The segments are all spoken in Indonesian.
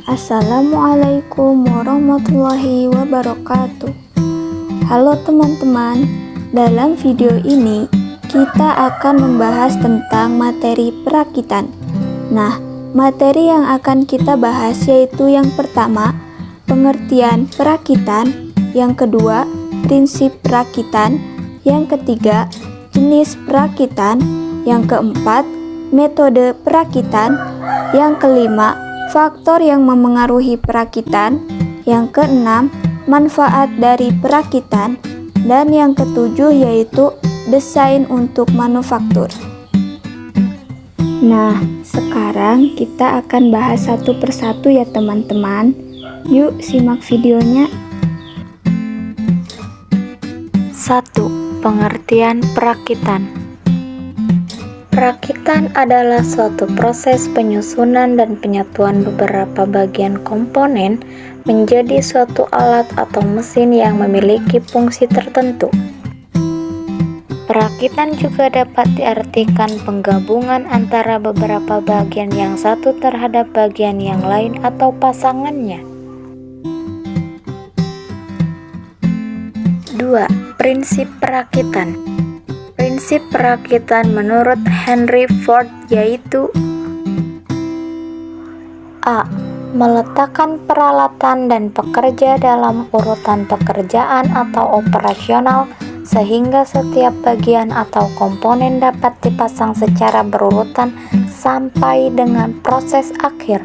Assalamualaikum warahmatullahi wabarakatuh. Halo teman-teman, dalam video ini kita akan membahas tentang materi perakitan. Nah, materi yang akan kita bahas yaitu yang pertama, pengertian perakitan, yang kedua, prinsip perakitan, yang ketiga, jenis perakitan, yang keempat, metode perakitan, yang kelima, faktor yang memengaruhi perakitan, yang keenam, manfaat dari perakitan, dan yang ketujuh yaitu desain untuk manufaktur. Nah, sekarang kita akan bahas satu persatu ya teman-teman. Yuk simak videonya. 1. Pengertian perakitan. Perakitan adalah suatu proses penyusunan dan penyatuan beberapa bagian komponen menjadi suatu alat atau mesin yang memiliki fungsi tertentu. Perakitan juga dapat diartikan penggabungan antara beberapa bagian yang satu terhadap bagian yang lain atau pasangannya. 2. Prinsip perakitan. Prinsip perakitan menurut Henry Ford yaitu A. Meletakkan peralatan dan pekerja dalam urutan pekerjaan atau operasional sehingga setiap bagian atau komponen dapat dipasang secara berurutan sampai dengan proses akhir.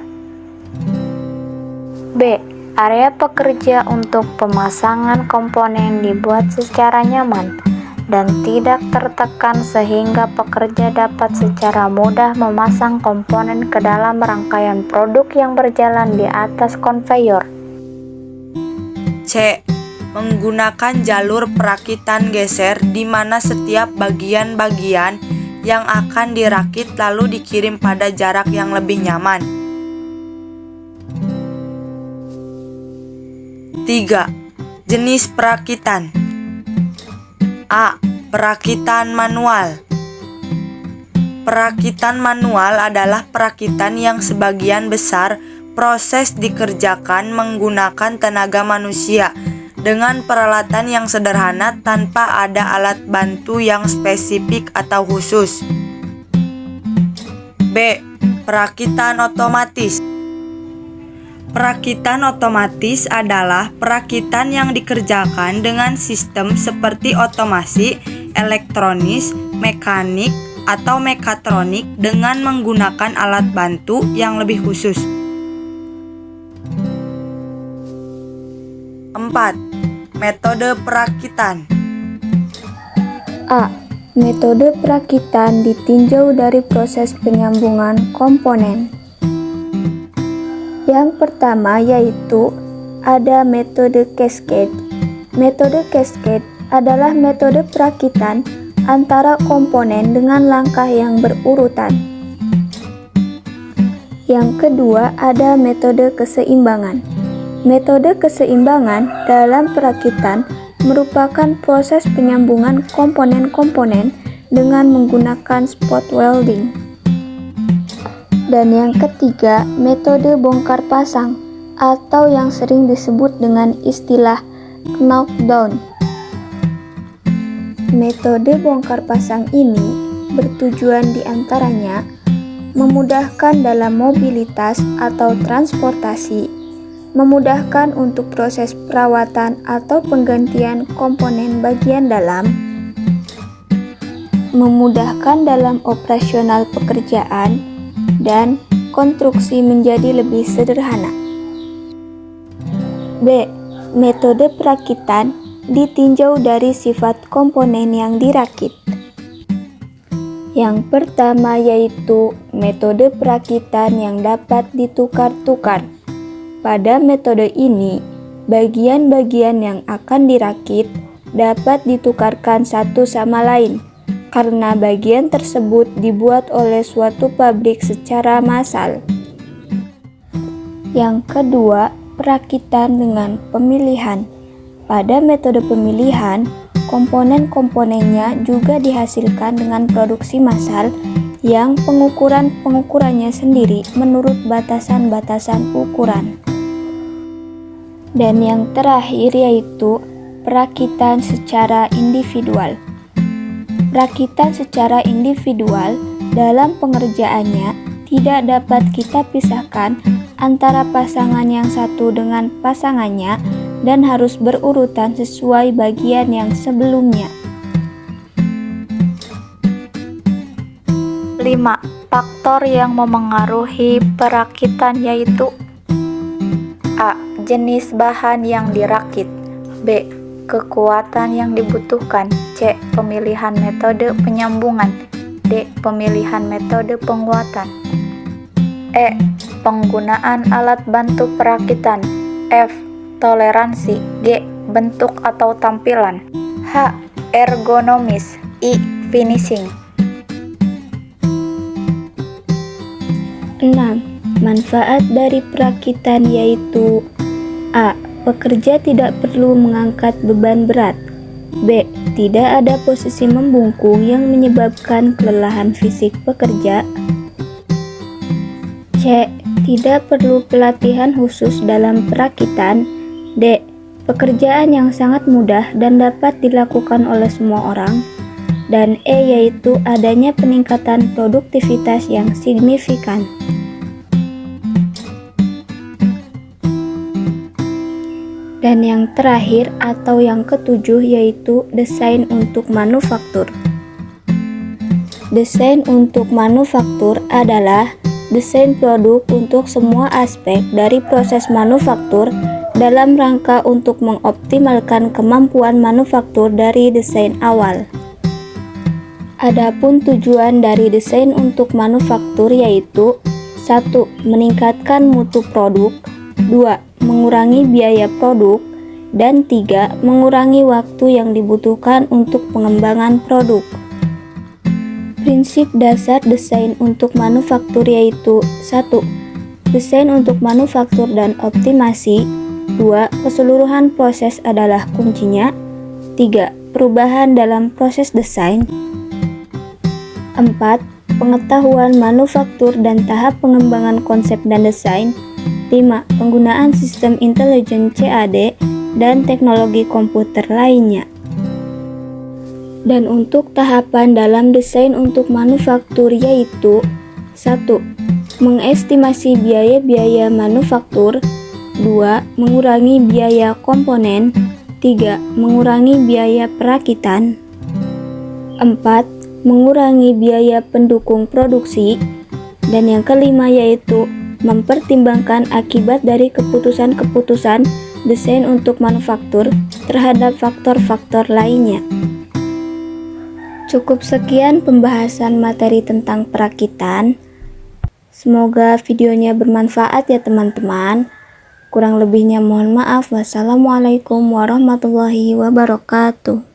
B. Area pekerja untuk pemasangan komponen dibuat secara nyaman dan tidak tertekan sehingga pekerja dapat secara mudah memasang komponen ke dalam rangkaian produk yang berjalan di atas konveyor. C. Menggunakan jalur perakitan geser di mana setiap bagian-bagian yang akan dirakit lalu dikirim pada jarak yang lebih nyaman. 3. Jenis perakitan. A. Perakitan manual. Perakitan manual adalah perakitan yang sebagian besar proses dikerjakan menggunakan tenaga manusia dengan peralatan yang sederhana tanpa ada alat bantu yang spesifik atau khusus. B. Perakitan otomatis. Perakitan otomatis adalah perakitan yang dikerjakan dengan sistem seperti otomasi, elektronis, mekanik, atau mekatronik dengan menggunakan alat bantu yang lebih khusus. 4. Metode perakitan. A. Metode perakitan ditinjau dari proses penyambungan komponen. Yang pertama yaitu ada metode cascade. Metode cascade adalah metode perakitan antara komponen dengan langkah yang berurutan. Yang kedua ada metode keseimbangan. Metode keseimbangan dalam perakitan merupakan proses penyambungan komponen-komponen dengan menggunakan spot welding. Dan yang ketiga, metode bongkar pasang atau yang sering disebut dengan istilah knockdown. Metode bongkar pasang ini bertujuan diantaranya memudahkan dalam mobilitas atau transportasi, memudahkan untuk proses perawatan atau penggantian komponen bagian dalam, memudahkan dalam operasional pekerjaan, dan konstruksi menjadi lebih sederhana. B. Metode perakitan ditinjau dari sifat komponen yang dirakit. Yang pertama yaitu metode perakitan yang dapat ditukar-tukar. Pada metode ini, bagian-bagian yang akan dirakit dapat ditukarkan satu sama lain karena bagian tersebut dibuat oleh suatu pabrik secara massal. Yang kedua, perakitan dengan pemilihan. Pada metode pemilihan, komponen-komponennya juga dihasilkan dengan produksi massal yang pengukurannya sendiri menurut batasan-batasan ukuran. Dan yang terakhir yaitu perakitan secara individual. Perakitan secara individual dalam pengerjaannya tidak dapat kita pisahkan antara pasangan yang satu dengan pasangannya dan harus berurutan sesuai bagian yang sebelumnya. 5. Faktor yang memengaruhi perakitan yaitu A. Jenis bahan yang dirakit. B. Kekuatan yang dibutuhkan. C. Pemilihan metode penyambungan. D. Pemilihan metode penguatan. E. Penggunaan alat bantu perakitan. F. Toleransi. G. Bentuk atau tampilan. H. Ergonomis. I. Finishing. 6. Manfaat dari perakitan yaitu A. Pekerja tidak perlu mengangkat beban berat. B. Tidak ada posisi membungkuk yang menyebabkan kelelahan fisik pekerja. C. Tidak perlu pelatihan khusus dalam perakitan. D. Pekerjaan yang sangat mudah dan dapat dilakukan oleh semua orang. Dan E yaitu adanya peningkatan produktivitas yang signifikan. Dan yang terakhir atau yang ketujuh yaitu desain untuk manufaktur. Desain untuk manufaktur adalah desain produk untuk semua aspek dari proses manufaktur dalam rangka untuk mengoptimalkan kemampuan manufaktur dari desain awal. Adapun tujuan dari desain untuk manufaktur yaitu 1. Meningkatkan mutu produk. 2. Mengurangi biaya produk. Dan 3. Mengurangi waktu yang dibutuhkan untuk pengembangan produk. Prinsip dasar desain untuk manufaktur yaitu 1. Desain untuk manufaktur dan optimasi. 2. Keseluruhan proses adalah kuncinya. 3. Perubahan dalam proses desain. 4. Pengetahuan manufaktur dan tahap pengembangan konsep dan desain. 5. Penggunaan sistem intelijen CAD dan teknologi komputer lainnya. Dan untuk tahapan dalam desain untuk manufaktur yaitu 1. Mengestimasi biaya-biaya manufaktur. 2. Mengurangi biaya komponen. 3. Mengurangi biaya perakitan. 4. Mengurangi biaya pendukung produksi. Dan yang kelima yaitu mempertimbangkan akibat dari keputusan-keputusan desain untuk manufaktur terhadap faktor-faktor lainnya. Cukup sekian pembahasan materi tentang perakitan. Semoga videonya bermanfaat ya teman-teman. Kurang lebihnya mohon maaf. Wassalamualaikum warahmatullahi wabarakatuh.